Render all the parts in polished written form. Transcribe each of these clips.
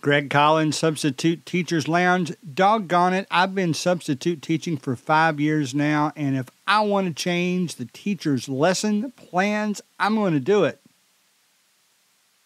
Greg Collins, Substitute Teachers Lounge. Doggone it, I've been substitute teaching for 5 years now, and if I want to change the teacher's lesson plans, I'm going to do it.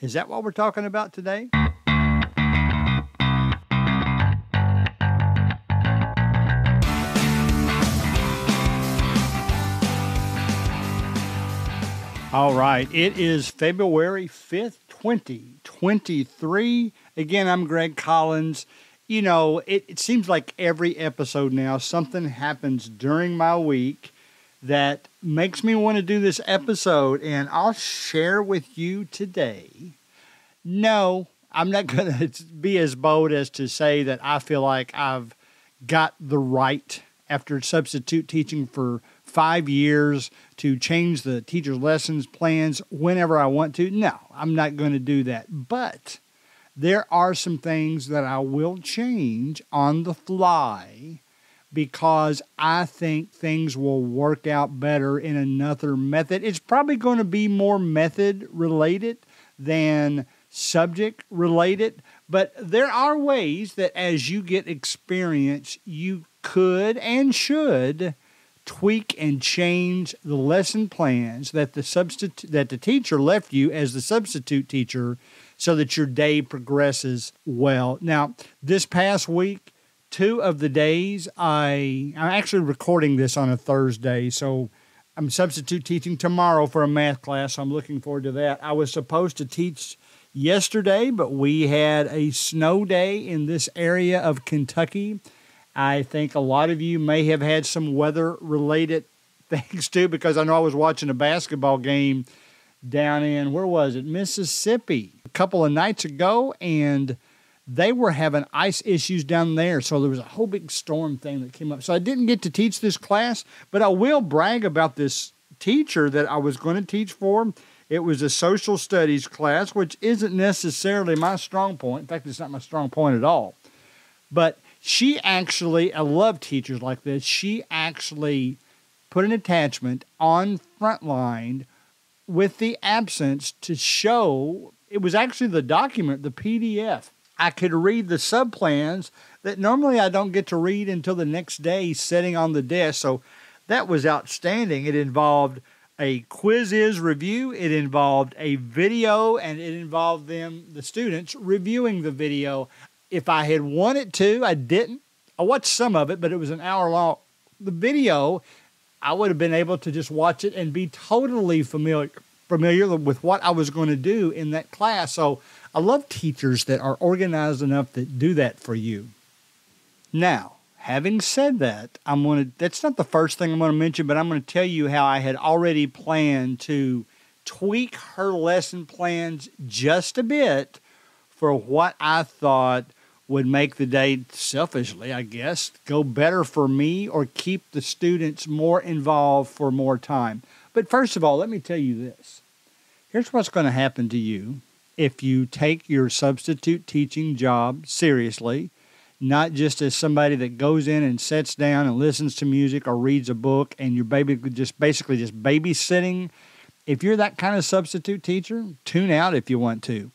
Is that what we're talking about today? All right, it is February 5th, 2023. Again, I'm Greg Collins. You know, it seems like every episode now, something happens during my week that makes me want to do this episode, and I'll share with you today. No, I'm not going to be as bold as to say that I feel like I've got the right, after substitute teaching for 5 years, to change the teacher's lessons plans whenever I want to. No, I'm not going to do that. But there are some things that I will change on the fly because I think things will work out better in another method. It's probably going to be more method related than subject related, but there are ways that as you get experience, you could and should tweak and change the lesson plans that the teacher left you as the substitute teacher so that your day progresses well. Now, this past week, 2 of the days, I'm actually recording this on a Thursday, so I'm substitute teaching tomorrow for a math class. So I'm looking forward to that. I was supposed to teach yesterday, but we had a snow day in this area of Kentucky. I think a lot of you may have had some weather-related things too, because I know I was watching a basketball game down in, where was it, Mississippi, a couple of nights ago, and they were having ice issues down there, so there was a whole big storm thing that came up. So I didn't get to teach this class, but I will brag about this teacher that I was going to teach for. It was a social studies class, which isn't necessarily my strong point. In fact, it's not my strong point at all. But she actually, I love teachers like this, she actually put an attachment on Frontline with the absence to show, it was actually the document, the PDF. I could read the subplans that normally I don't get to read until the next day sitting on the desk. So that was outstanding. It involved a quiz review, it involved a video, and it involved the students, reviewing the video. If I had wanted to, I didn't. I watched some of it, but it was an hour long. The video, I would have been able to just watch it and be totally familiar with what I was going to do in that class. So I love teachers that are organized enough that do that for you. Now, having said that, that's not the first thing I'm going to mention, but I'm going to tell you how I had already planned to tweak her lesson plans just a bit for what I thought would make the day, selfishly, I guess, go better for me or keep the students more involved for more time. But first of all, let me tell you this. Here's what's going to happen to you if you take your substitute teaching job seriously, not just as somebody that goes in and sits down and listens to music or reads a book and you're basically just babysitting. If you're that kind of substitute teacher, tune out if you want to.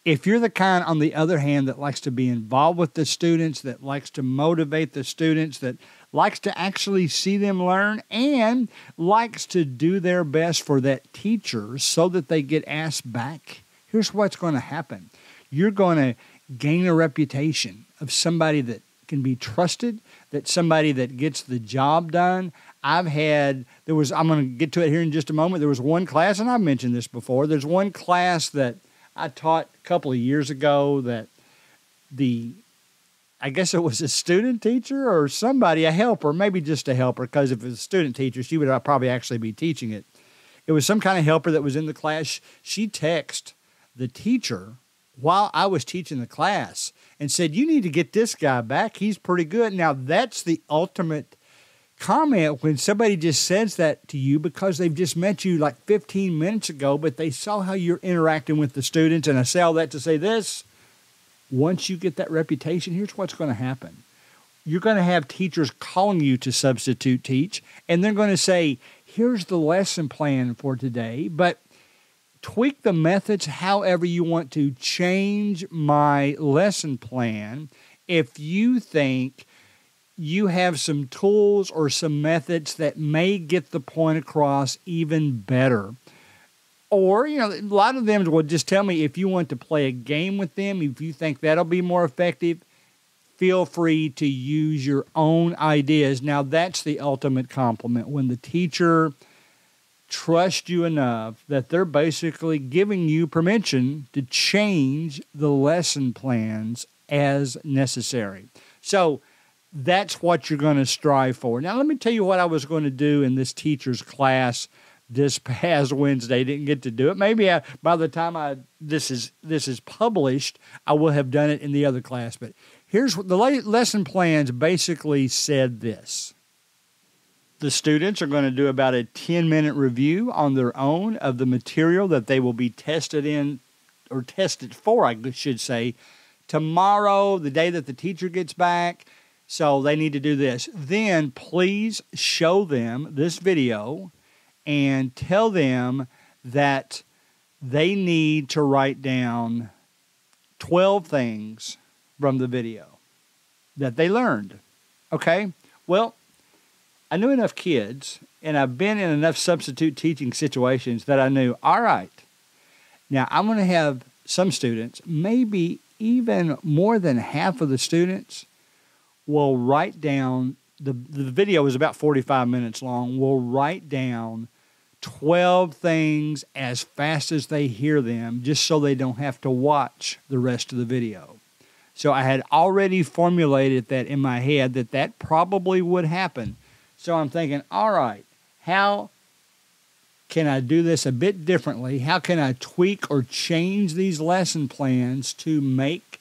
If you're the kind, on the other hand, that likes to be involved with the students, that likes to motivate the students, that likes to actually see them learn, and likes to do their best for that teacher so that they get asked back, here's what's going to happen. You're going to gain a reputation of somebody that can be trusted, that somebody that gets the job done. I'm going to get to it here in just a moment. There was one class, and I've mentioned this before, there's one class that I taught a couple of years ago that I guess it was a student teacher or somebody, a helper, maybe just a helper, because if it was a student teacher, she would probably actually be teaching it. It was some kind of helper that was in the class. She texted the teacher while I was teaching the class and said, "You need to get this guy back. He's pretty good." Now, that's the ultimate comment when somebody just says that to you because they've just met you like 15 minutes ago, but they saw how you're interacting with the students. And I say all that to say this: once you get that reputation, here's what's going to happen. You're going to have teachers calling you to substitute teach, and they're going to say, here's the lesson plan for today, but tweak the methods however you want to. Change my lesson plan if you think you have some tools or some methods that may get the point across even better. Or, a lot of them will just tell me if you want to play a game with them, if you think that'll be more effective, feel free to use your own ideas. Now, that's the ultimate compliment, when the teacher trusts you enough that they're basically giving you permission to change the lesson plans as necessary. So that's what you're going to strive for. Now, let me tell you what I was going to do in this teacher's class this past Wednesday. Didn't get to do it. Maybe by the time this is published, I will have done it in the other class. But here's what the lesson plans basically said this. The students are going to do about a 10-minute review on their own of the material that they will be tested for, I should say, tomorrow, the day that the teacher gets back. So they need to do this. Then please show them this video and tell them that they need to write down 12 things from the video that they learned. Okay? Well, I knew enough kids, and I've been in enough substitute teaching situations that I knew, all right, now I'm going to have some students, maybe even more than half of the students, will write down, the video is about 45 minutes long, will write down 12 things as fast as they hear them, just so they don't have to watch the rest of the video. So I had already formulated that in my head that probably would happen. So I'm thinking, all right, how can I do this a bit differently? How can I tweak or change these lesson plans to make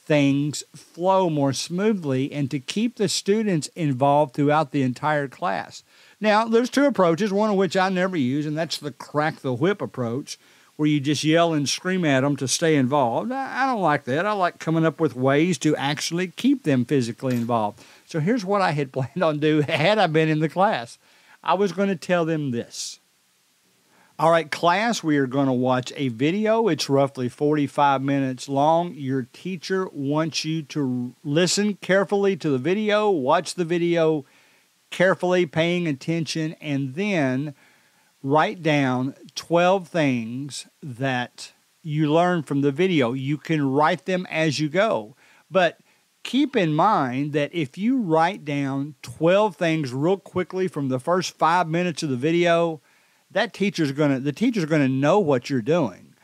things flow more smoothly and to keep the students involved throughout the entire class? Now, there's two approaches, one of which I never use, and that's the crack the whip approach, where you just yell and scream at them to stay involved. I don't like that. I like coming up with ways to actually keep them physically involved. So here's what I had planned on doing had I been in the class. I was going to tell them this. All right, class, we are going to watch a video. It's roughly 45 minutes long. Your teacher wants you to listen carefully to the video, watch the video carefully, paying attention, and then write down 12 things that you learn from the video. You can write them as you go, but keep in mind that if you write down 12 things real quickly from the first 5 minutes of the video, the teacher's going to know what you're doing.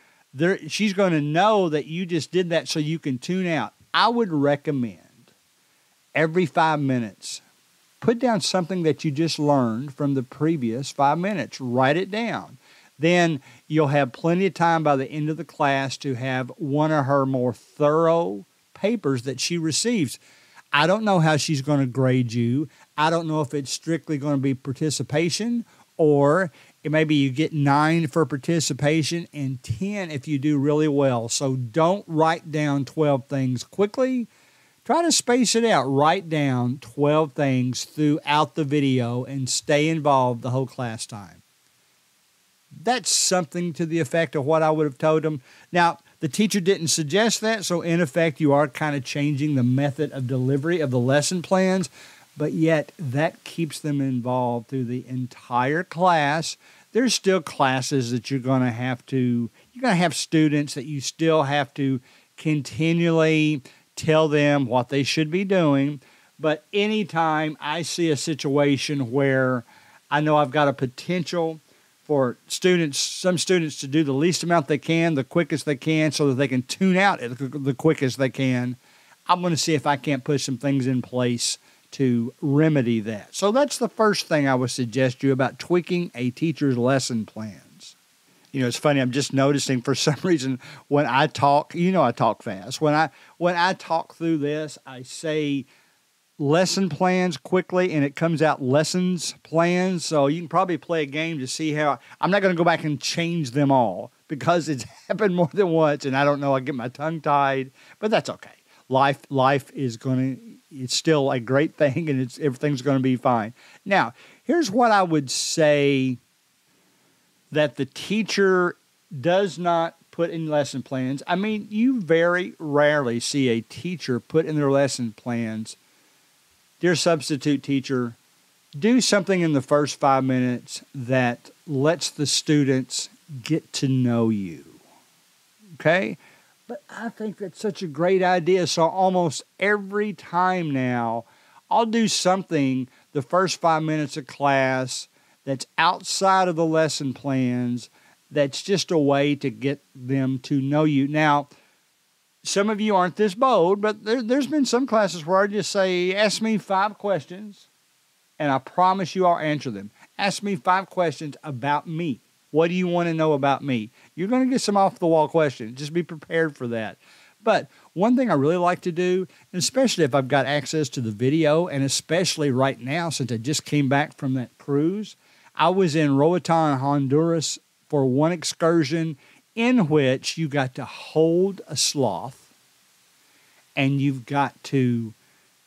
She's going to know that you just did that so you can tune out. I would recommend every 5 minutes, put down something that you just learned from the previous 5 minutes. Write it down. Then you'll have plenty of time by the end of the class to have one of her more thorough papers that she receives. I don't know how she's going to grade you. I don't know if it's strictly going to be participation, or maybe you get 9 for participation and 10 if you do really well. So don't write down 12 things quickly. Try to space it out. Write down 12 things throughout the video and stay involved the whole class time. That's something to the effect of what I would have told them. Now, the teacher didn't suggest that, so in effect, you are kind of changing the method of delivery of the lesson plans, but yet that keeps them involved through the entire class. There's still classes that you're going to have students that you still have to continually tell them what they should be doing. But anytime I see a situation where I know I've got a potential for some students to do the least amount they can, the quickest they can, so that they can tune out the quickest they can, I'm going to see if I can't put some things in place to remedy that. So that's the first thing I would suggest you about tweaking a teacher's lesson plans. It's funny, I'm just noticing for some reason when I talk, I talk fast. When I talk through this, I say lesson plans quickly, and it comes out lessons plans. So you can probably play a game to see how. I'm not going to go back and change them all because it's happened more than once, and I don't know. I get my tongue tied, but that's okay. Life is it's still a great thing, and everything's going to be fine. Now, here's what I would say that the teacher does not put in lesson plans. I mean, you very rarely see a teacher put in their lesson plans, "Dear substitute teacher, do something in the first 5 minutes that lets the students get to know you." Okay? But I think that's such a great idea. So almost every time now, I'll do something the first 5 minutes of class that's outside of the lesson plans, that's just a way to get them to know you. Now, some of you aren't this bold, but there's been some classes where I just say, "Ask me 5 questions, and I promise you I'll answer them. Ask me 5 questions about me. What do you want to know about me?" You're going to get some off-the-wall questions. Just be prepared for that. But one thing I really like to do, and especially if I've got access to the video, and especially right now since I just came back from that cruise, I was in Roatan, Honduras for one excursion in which you got to hold a sloth and you've got to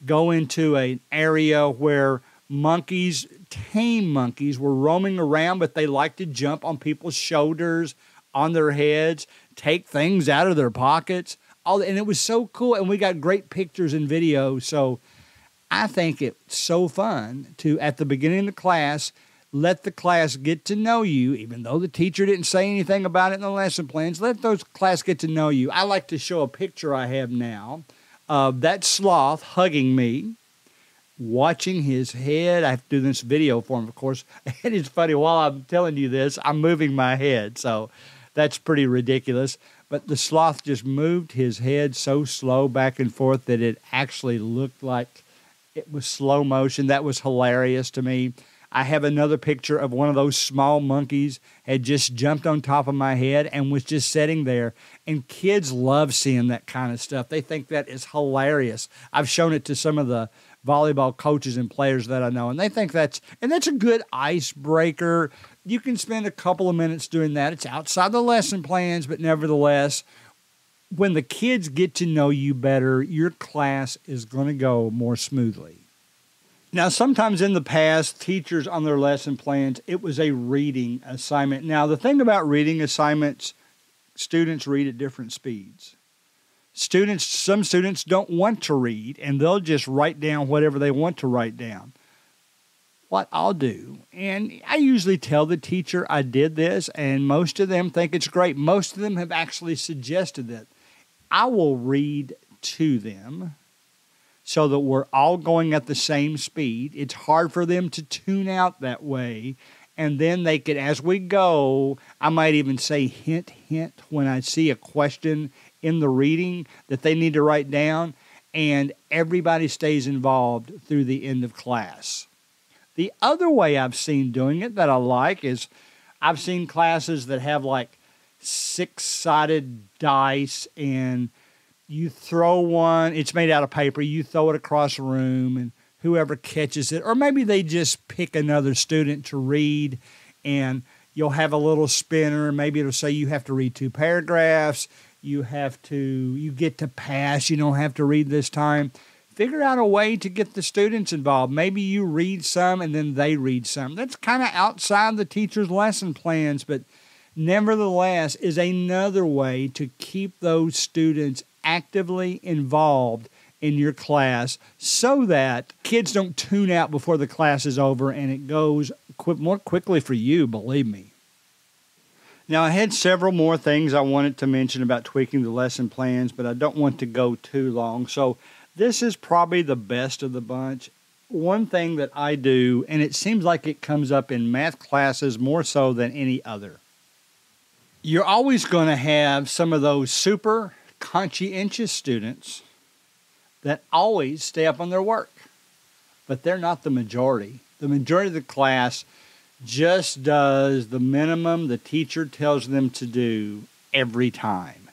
go into an area where monkeys, tame monkeys, were roaming around, but they like to jump on people's shoulders, on their heads, take things out of their pockets. And it was so cool, and we got great pictures and videos. So I think it's so fun to, at the beginning of the class, let the class get to know you, even though the teacher didn't say anything about it in the lesson plans. Let those class get to know you. I like to show a picture I have now of that sloth hugging me, watching his head. I have to do this video for him, of course. And it's funny, while I'm telling you this, I'm moving my head. So that's pretty ridiculous. But the sloth just moved his head so slow back and forth that it actually looked like it was slow motion. That was hilarious to me. I have another picture of one of those small monkeys had just jumped on top of my head and was just sitting there. And kids love seeing that kind of stuff. They think that is hilarious. I've shown it to some of the volleyball coaches and players that I know, and they think that's a good icebreaker. You can spend a couple of minutes doing that. It's outside the lesson plans, but nevertheless, when the kids get to know you better, your class is going to go more smoothly. Now, sometimes in the past, teachers on their lesson plans, it was a reading assignment. Now, the thing about reading assignments, students read at different speeds. Some students don't want to read, and they'll just write down whatever they want to write down. What I'll do, and I usually tell the teacher I did this, and most of them think it's great. Most of them have actually suggested that I will read to them so that we're all going at the same speed. It's hard for them to tune out that way. And then they could, as we go, I might even say hint, hint, when I see a question in the reading that they need to write down, and everybody stays involved through the end of class. The other way I've seen doing it that I like is I've seen classes that have like 6-sided dice, and you throw one, it's made out of paper, you throw it across the room, and whoever catches it, or maybe they just pick another student to read, and you'll have a little spinner. Maybe it'll say you have to read 2 paragraphs, you get to pass, you don't have to read this time. Figure out a way to get the students involved. Maybe you read some and then they read some. That's kind of outside the teacher's lesson plans, but nevertheless is another way to keep those students actively involved in your class so that kids don't tune out before the class is over and it goes more quickly for you, believe me. Now, I had several more things I wanted to mention about tweaking the lesson plans, but I don't want to go too long. So this is probably the best of the bunch. One thing that I do, and it seems like it comes up in math classes more so than any other. You're always going to have some of those super conscientious students that always stay up on their work, but they're not the majority. The majority of the class just does the minimum the teacher tells them to do every time.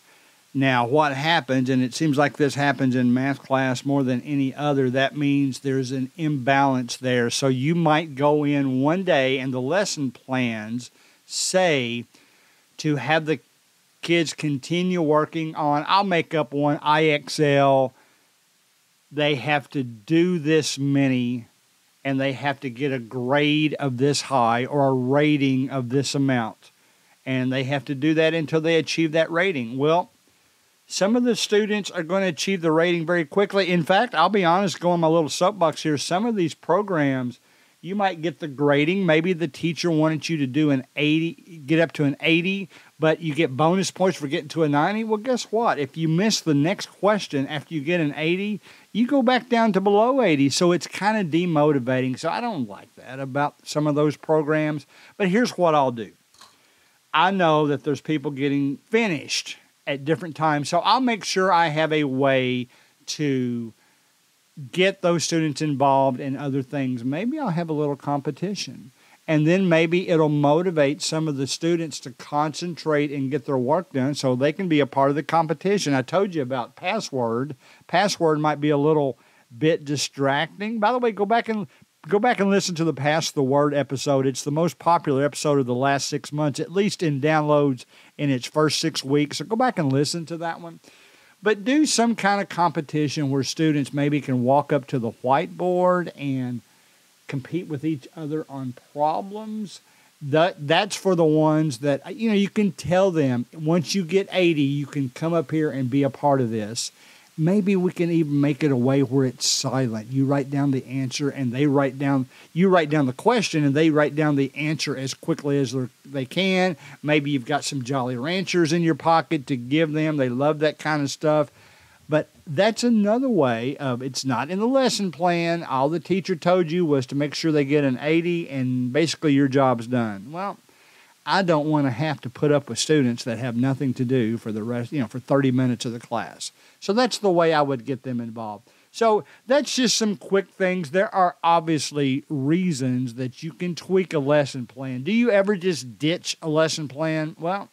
Now, what happens, and it seems like this happens in math class more than any other, that means there's an imbalance there. So you might go in one day and the lesson plans say to have the kids continue working on, I'll make up one, IXL. They have to do this many, and they have to get a grade of this high or a rating of this amount. and they have to do that until they achieve that rating. Well, some of the students are going to achieve the rating very quickly. In fact, I'll be honest, go on my little soapbox here, some of these programs, you might get the grading. Maybe the teacher wanted you to do an 80, get up to an 80, but you get bonus points for getting to a 90. Well, guess what? If you miss the next question after you get an 80, you go back down to below 80. So it's kind of demotivating. So I don't like that about some of those programs. But here's what I'll do. I know that there's people getting finished at different times. So I'll make sure I have a way to get those students involved in other things. Maybe I'll have a little competition. And then maybe it'll motivate some of the students to concentrate and get their work done so they can be a part of the competition. I told you about password. Password might be a little bit distracting. By the way, go back and listen to the Pass the Word episode. It's the most popular episode of the last 6 months, at least in downloads in its first 6 weeks. So go back and listen to that one. But do some kind of competition where students maybe can walk up to the whiteboard and compete with each other on problems. That's for the ones that, you can tell them, once you get 80, you can come up here and be a part of this. Maybe we can even make it a way where it's silent. You write down the answer and you write down the question and they write down the answer as quickly as they can. Maybe you've got some Jolly Ranchers in your pocket to give them. They love that kind of stuff. But that's another way of, it's not in the lesson plan. All the teacher told you was to make sure they get an 80 and basically your job's done. Well, I don't want to have to put up with students that have nothing to do for the rest, for 30 minutes of the class. So that's the way I would get them involved. So that's just some quick things. There are obviously reasons that you can tweak a lesson plan. Do you ever just ditch a lesson plan? Well,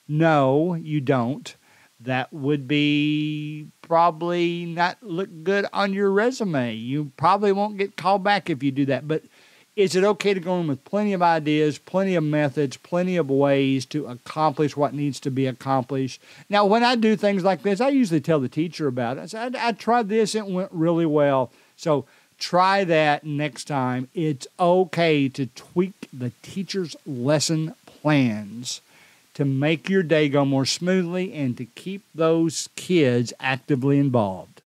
no, you don't. That would be probably not look good on your resume. You probably won't get called back if you do that. But is it okay to go in with plenty of ideas, plenty of methods, plenty of ways to accomplish what needs to be accomplished? Now, when I do things like this, I usually tell the teacher about it. I say, I tried this, it went really well. So try that next time. It's okay to tweak the teacher's lesson plans to make your day go more smoothly and to keep those kids actively involved.